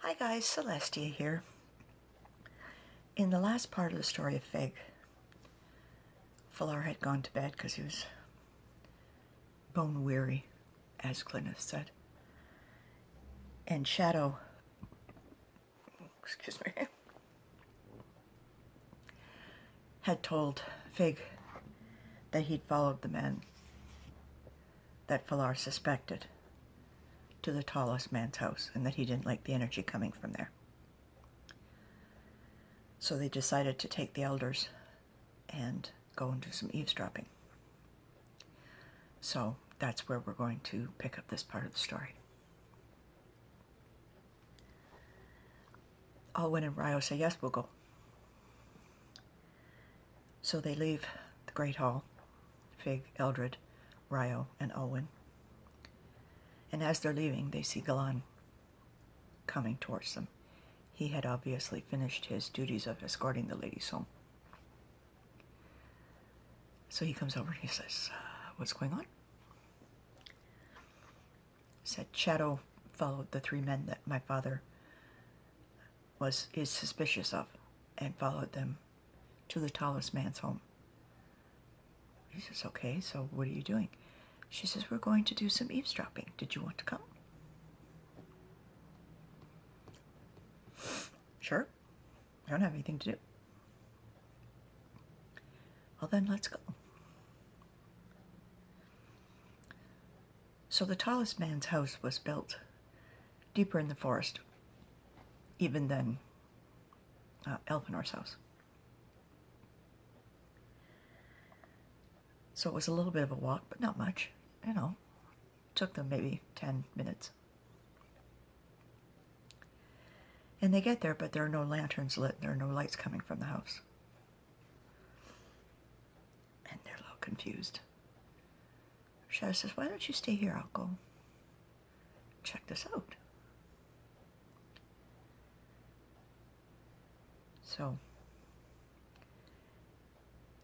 Hi guys, Celestia here. In the last part of the story of Fig, Falar had gone to bed because he was bone weary, as Glynis said. And Shadow, excuse me, had told Fig that he'd followed the men that Falar suspected to the tallest man's house and that he didn't like the energy coming from there. So they decided to take the elders and go and do some eavesdropping. So that's where we're going to pick up this part of the story. Alwyn and Ryo say, yes, we'll go. So they leave the Great Hall, Fig, Eldred, Ryo, and Alwyn. And as they're leaving, they see Galan coming towards them. He had obviously finished his duties of escorting the ladies home. So he comes over and he says, what's going on? Said, Shadow followed the three men that my father is suspicious of and followed them to the tallest man's home. He says, okay, so what are you doing? She says, we're going to do some eavesdropping. Did you want to come? Sure. I don't have anything to do. Well, then let's go. So the tallest man's house was built deeper in the forest, even than Elfinor's house. So it was a little bit of a walk, but not much. You know, took them maybe 10 minutes. And they get there, but there are no lanterns lit. There are no lights coming from the house. And they're a little confused. Shadow says, why don't you stay here? I'll go check this out. So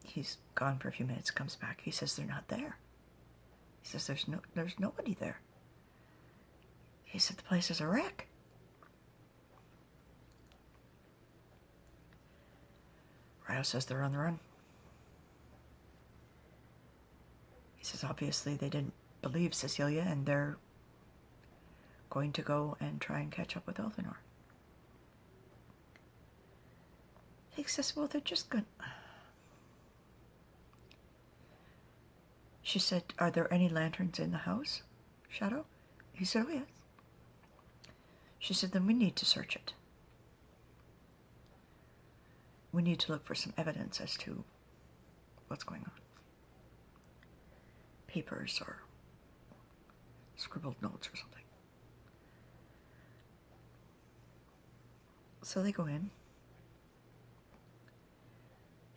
he's gone for a few minutes, comes back. He says, they're not there. He says, there's nobody there. He said, the place is a wreck. Ryo says they're on the run. He says, obviously they didn't believe Cecilia and they're going to go and try and catch up with Elfinor. He says, well, they're just good. She said, are there any lanterns in the house, Shadow? He said, oh, yes. She said, then we need to search it. We need to look for some evidence as to what's going on. Papers or scribbled notes or something. So they go in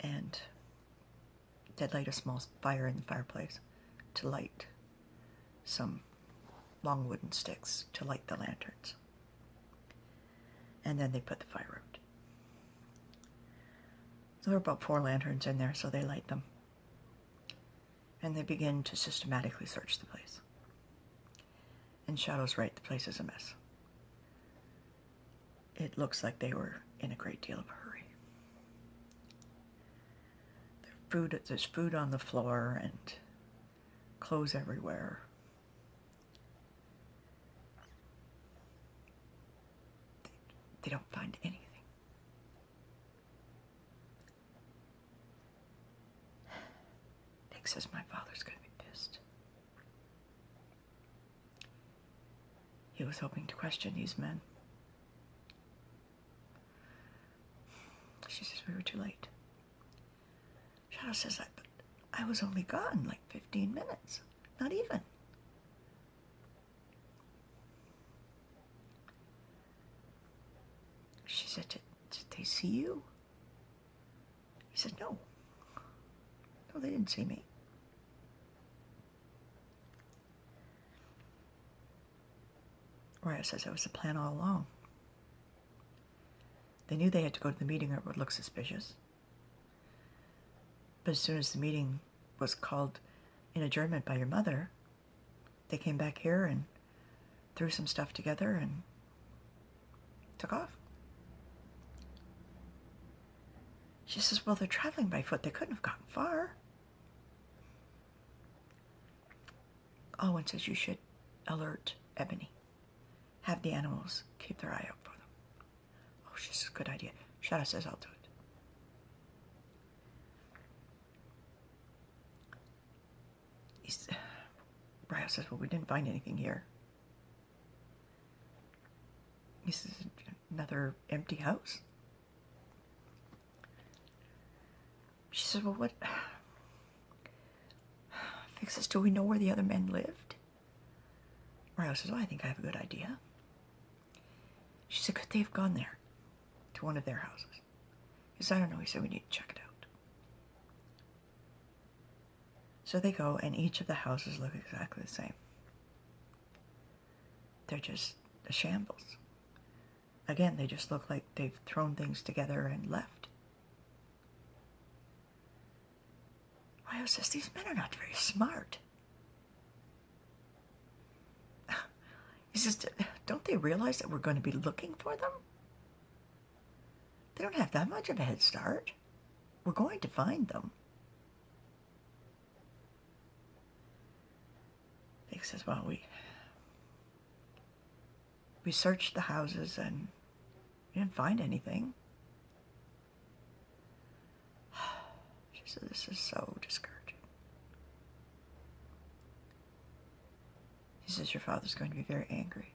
and they light a small fire in the fireplace to light some long wooden sticks to light the lanterns. And then they put the fire out. So there are about 4 lanterns in there, so they light them. And they begin to systematically search the place. And Shadow's right, the place is a mess. It looks like they were in a great deal of a hurry. There's food on the floor and clothes everywhere. They don't find anything. Nick says my father's going to be pissed. He was hoping to question these men. She says we were too late. Shadow says, but I was only gone like 15 minutes. Not even. She said, did they see you? He said, no. No, they didn't see me. Ryo says that was the plan all along. They knew they had to go to the meeting or it would look suspicious. But as soon as the meeting was called in adjournment by your mother, they came back here and threw some stuff together and took off. She says, well, they're traveling by foot. They couldn't have gotten far. Alwyn says, you should alert Ebony. Have the animals keep their eye out for them. Oh, she says, good idea. Shadow says, I'll do it. Ryo says, well, we didn't find anything here. He says, another empty house? She says, well, what? Vic says, do we know where the other men lived? Ryo says, oh, I think I have a good idea. She said, could they have gone there? To one of their houses? He said, I don't know. He said, we need to check it out. So they go, and each of the houses look exactly the same. They're just a shambles. Again, they just look like they've thrown things together and left. Ryo says, these men are not very smart. He says, don't they realize that we're going to be looking for them? They don't have that much of a head start. We're going to find them. Vic says, well, we searched the houses and we didn't find anything. She said, this is so discouraging. He says, your father's going to be very angry.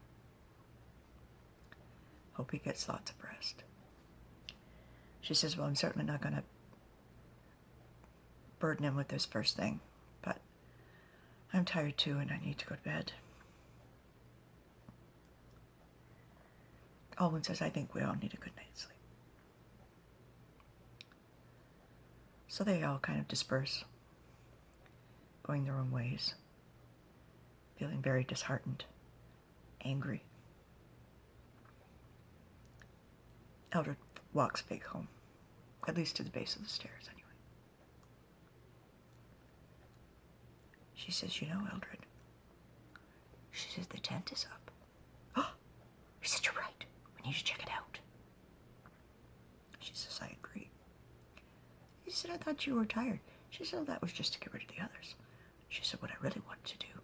Hope he gets lots of rest. She says, well, I'm certainly not going to burden him with this first thing, but I'm tired too and I need to go to bed. Alwyn says, I think we all need a good night's sleep. So they all kind of disperse, going their own ways, feeling very disheartened, angry. Eldred walks Vic home, at least to the base of the stairs anyway. She says, you know, Eldred, she says, the tent is up. Oh, she said, you're right. We need to check it out. She says, I agree. He said, I thought you were tired. She said, oh, that was just to get rid of the others. She said, what I really wanted to do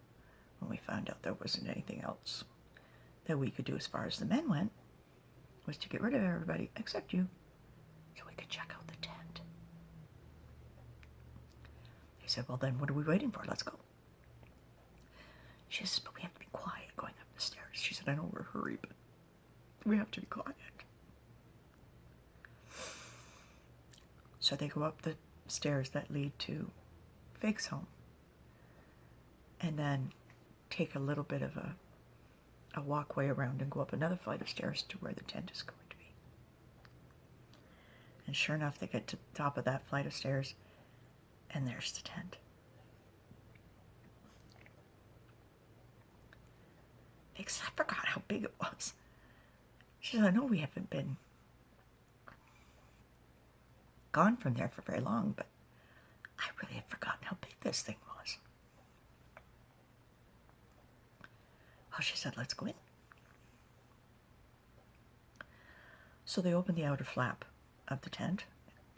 when we found out there wasn't anything else that we could do as far as the men went was to get rid of everybody except you so we could check out the tent. He said, well, then what are we waiting for? Let's go. She says, but we have to be quiet going up the stairs. She said, I know we're in a hurry, but we have to be quiet. So they go up the stairs that lead to Vic's home and then take a little bit of a walkway around and go up another flight of stairs to where the tent is going to be. And sure enough, they get to the top of that flight of stairs and there's the tent. Vic said, I forgot how big it was. She said, I know we haven't been gone from there for very long, but I really had forgotten how big this thing was. Well, she said, let's go in. So they open the outer flap of the tent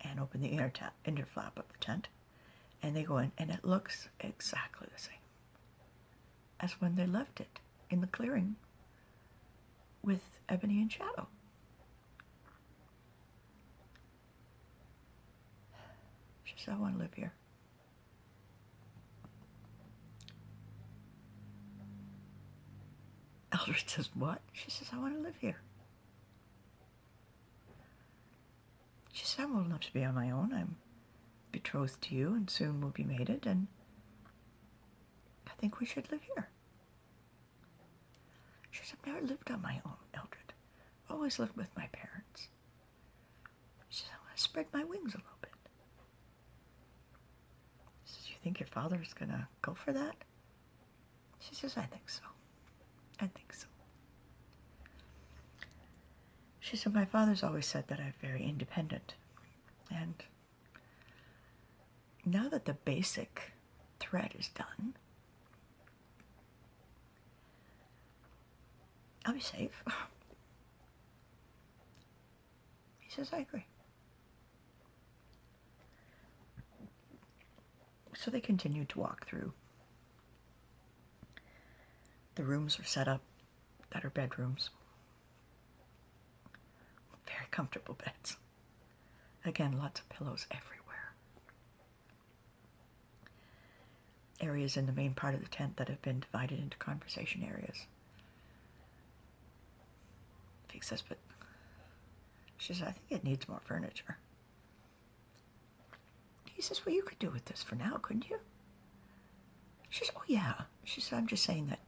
and open the inner flap of the tent, and they go in, and it looks exactly the same as when they left it in the clearing with Ebony and Shadow. She said, I want to live here. Eldred says, what? She says, I want to live here. She said, I'm old enough to be on my own. I'm betrothed to you and soon will be mated, and I think we should live here. She said, I've never lived on my own, Eldred. I've always lived with my parents. She said, I want to spread my wings a little bit. She says, you think your father's going to go for that? She says, I think so. I think so. She said, my father's always said that I'm very independent. And now that the basic threat is done, I'll be safe. He says, I agree. So they continued to walk through. The rooms are set up that are bedrooms. Very comfortable beds. Again, lots of pillows everywhere. Areas in the main part of the tent that have been divided into conversation areas. Vic says, but she says, I think it needs more furniture. He says, well, you could do with this for now, couldn't you? She says, oh yeah. She said, I'm just saying that.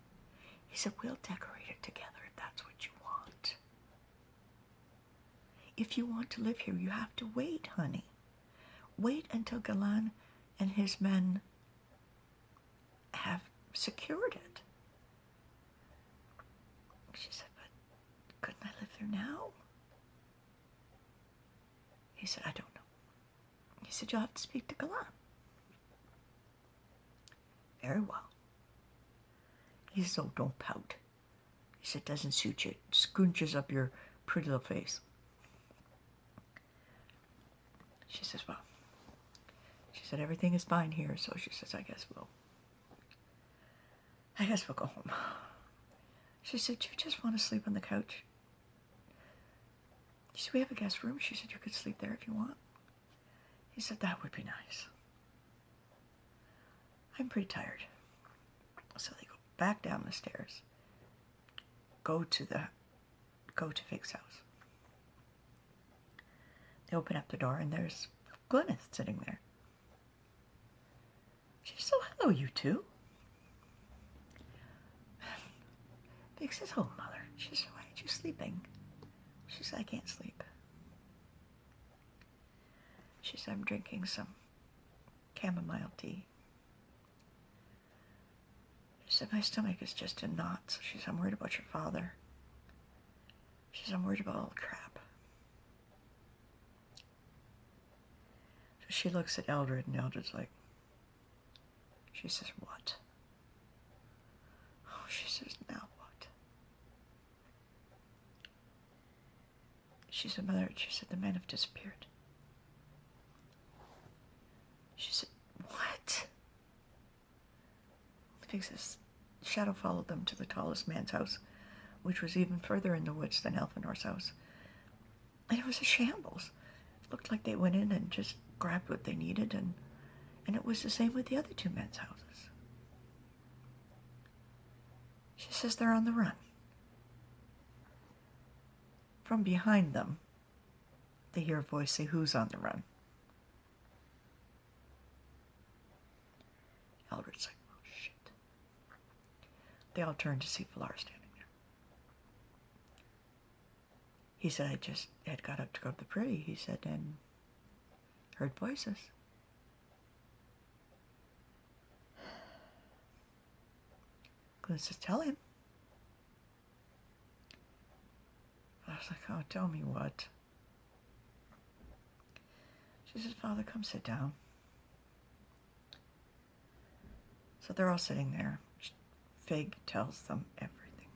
He said, we'll decorate it together if that's what you want. If you want to live here, you have to wait, honey. Wait until Galan and his men have secured it. She said, but couldn't I live there now? He said, I don't know. He said, you'll have to speak to Galan. Very well. He says, oh, don't pout. He said, doesn't suit you. It scrunches up your pretty little face. She says, well, she said, everything is fine here, so she says, I guess we'll go home. She said, do you just want to sleep on the couch? She said, we have a guest room. She said, you could sleep there if you want. He said, that would be nice. I'm pretty tired. So they go back down the stairs, go to Vic's house. They open up the door and there's Gwyneth sitting there. She says, oh, hello, you two. Vic says, oh, mother. She says, why aren't you sleeping? She says, I can't sleep. She said, I'm drinking some chamomile tea. She said, my stomach is just in knots. So she said, I'm worried about your father. She said, I'm worried about all the crap. So she looks at Eldred, and Eldred's like, she says, what? Oh, she says, now what? She said, mother, she said, the men have disappeared. She said, what? Vic says, Shadow followed them to the tallest man's house, which was even further in the woods than Elfinor's house. And it was a shambles. It looked like they went in and just grabbed what they needed, and it was the same with the other two men's houses. She says they're on the run. From behind them, they hear a voice say, who's on the run? Eldred's like, oh, shit. They all turn to see Valar standing there. He said, I just had got up to go to the privy, he said, and heard voices. Glenn says, tell him. I was like, oh, tell me what? She says, Father, come sit down. So they're all sitting there. Fig tells them everything.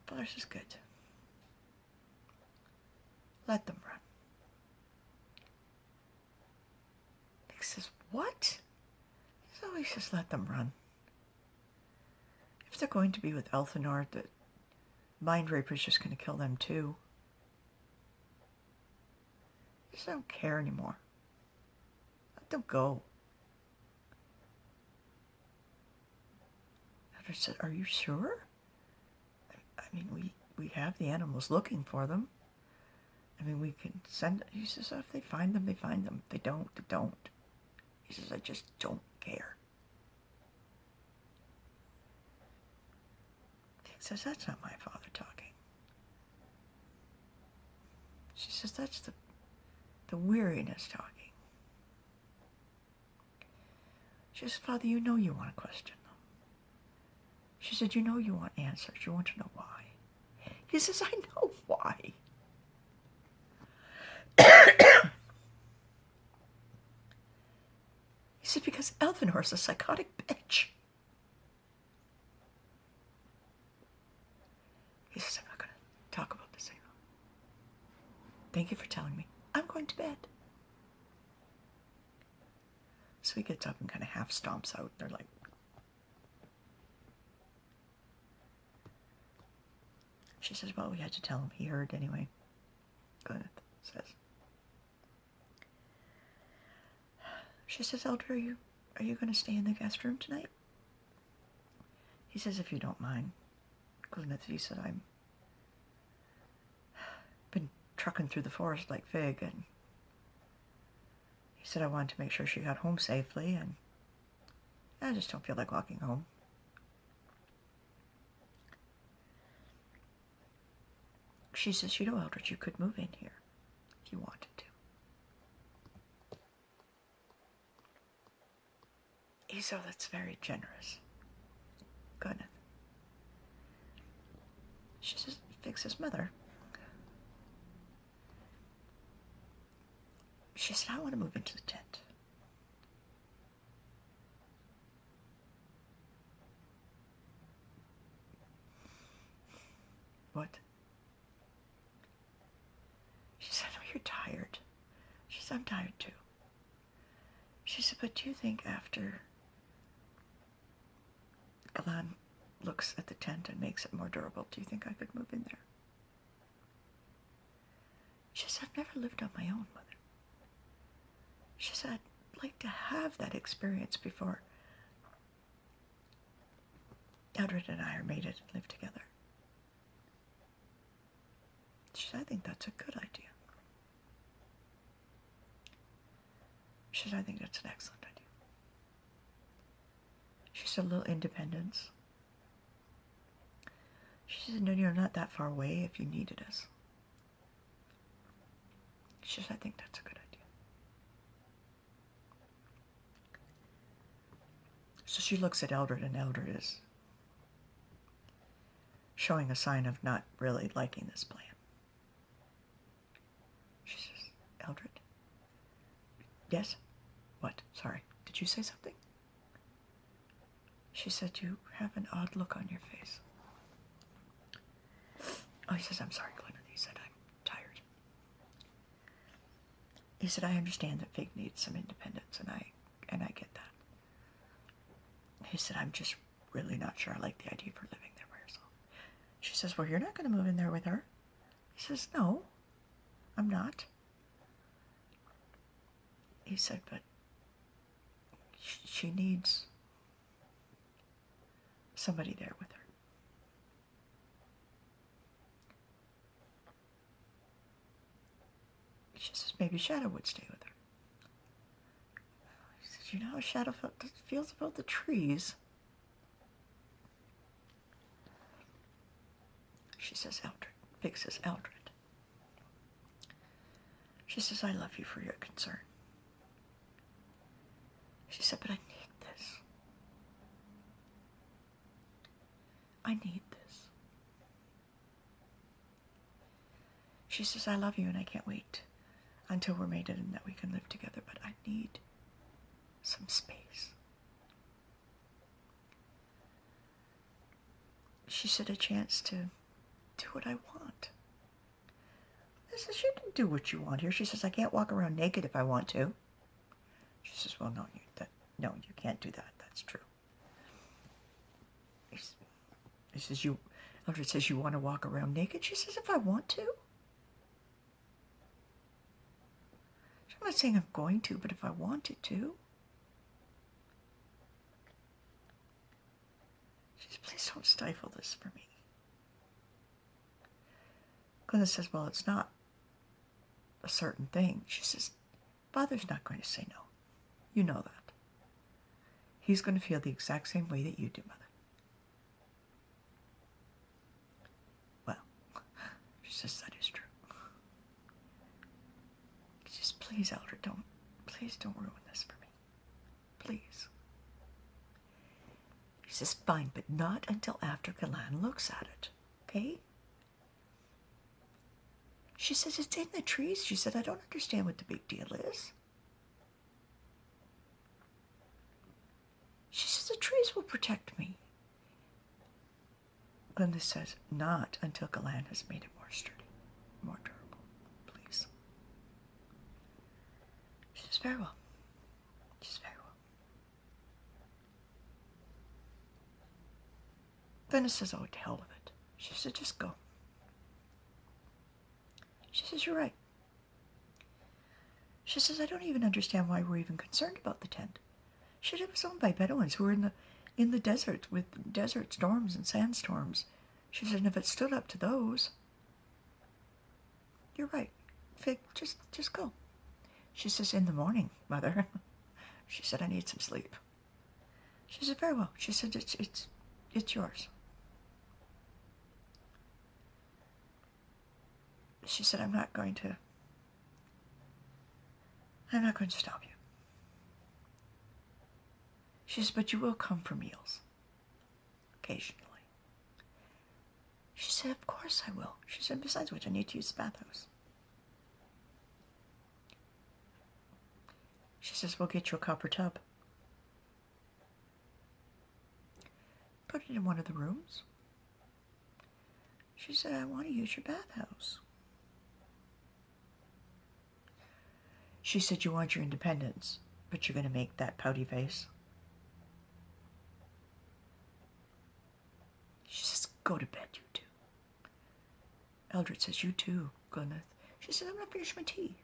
Father says, good. Let them run. Fig says, what? So he says, let them run. If they're going to be with Elfinor, the Mind Raper's just going to kill them too. I just don't care anymore. Let them go. I said, are you sure? I mean, we have the animals looking for them. I mean, we can send... He says, oh, if they find them, they find them. If they don't, they don't. He says, I just don't care. He says, that's not my father talking. She says, that's the weariness talking. She says, Father, you know you want to question them. She said, you know you want answers. You want to know why. He says, I know why. He said, because Elfinor's a psychotic bitch. He says, I'm not going Thank you for telling me. I'm going to bed. So he gets up and kind of half stomps out. They're like, she says, well, we had to tell him. He heard anyway. Gwyneth says. She says, Elder, are you going to stay in the guest room tonight? He says, if you don't mind. Gwyneth, he said, I'm been trucking through the forest like Fig, and he said I wanted to make sure she got home safely, and I just don't feel like walking home. She says, you know, Eldred, you could move in here if you wanted to. He said, oh, that's very generous. Gwyneth. She says, Fig's his mother. She said, I want to move into the tent. What? She said, oh, you're tired. She said, I'm tired too. She said, but do you think after Galan looks at the tent and makes it more durable, do you think I could move in there? She said, I've never lived on my own, Mother. She said, I'd like to have that experience before Eldred and I are mated and live together. She said, I think that's a good idea. She said, I think that's an excellent idea. She said, a little independence. She said, no, you're not that far away if you needed us. She said, I think that's a good idea. So she looks at Eldred, and Eldred is showing a sign of not really liking this plan. She says, Eldred? Yes? What? Sorry. Did you say something? She said, you have an odd look on your face. Oh, he says, I'm sorry, Glenn. He said, I'm tired. He said, I understand that Fig needs some independence, and I get that. He said, I'm just really not sure I like the idea of her living there by herself. She says, well, you're not going to move in there with her. He says, no, I'm not. He said, but she needs somebody there with her. She says, maybe Shadow would stay with her. He says, you know how Shadow feels about the trees. She says, Eldred. Fig says, Eldred. She says, I love you for your concern. She said, but I need this. I need this. She says, I love you and I can't wait until we're mated and that we can live together, but I need some space. She said, a chance to do what I want. I says, you can do what you want here. She says, I can't walk around naked if I want to. She says, well, no, you can't do that. That's true. He says, Eldred says, you want to walk around naked? She says, if I want to. I'm not saying I'm going to, but if I wanted to. She says, please don't stifle this for me. Glenna says, well, it's not a certain thing. She says, Father's not going to say no. You know that. He's going to feel the exact same way that you do, Mother. Well, she says, that is true. She says, please, Eldred, please don't ruin this for me. Please. He says, fine, but not until after Galan looks at it, okay? She says, it's in the trees. She said, I don't understand what the big deal is. She says, the trees will protect me. Glinda says, not until Galan has made it more sturdy, more durable, please. very well. She says, very well. Venice says, oh, to hell with it. She said, just go. She says, you're right. She says, I don't even understand why we're even concerned about the tent. She said, it was owned by Bedouins who were in the desert with desert storms and sandstorms. She said, and if it stood up to those, you're right. Fig, just go. She says, in the morning, Mother. She said, I need some sleep. She said, very well. She said, it's yours. She said, I'm not going to stop you. She says, but you will come for meals. Occasionally. She said, of course I will. She said, besides which, I need to use the bathhouse. She says, we'll get you a copper tub. Put it in one of the rooms. She said, I want to use your bathhouse. She said, you want your independence, but you're going to make that pouty face. She says, go to bed, you two. Eldred says, you too, Gwyneth. She says, I'm going to finish my tea.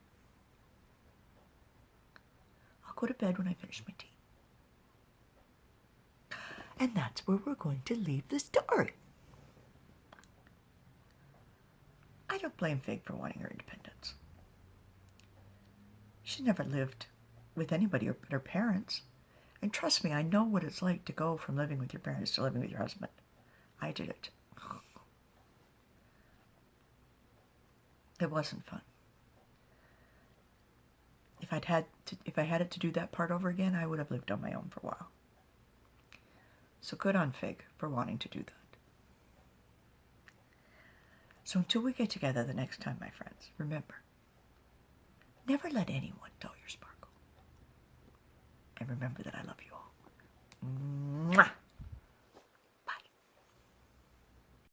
I'll go to bed when I finish my tea. And that's where we're going to leave the story. I don't blame Fig for wanting her independence. She never lived with anybody but her parents. And trust me, I know what it's like to go from living with your parents to living with your husband. I did it. It wasn't fun. If I had it to do that part over again, I would have lived on my own for a while. So good on Fig for wanting to do that. So until we get together the next time, my friends, remember, never let anyone dull your sparkle. And remember that I love you all.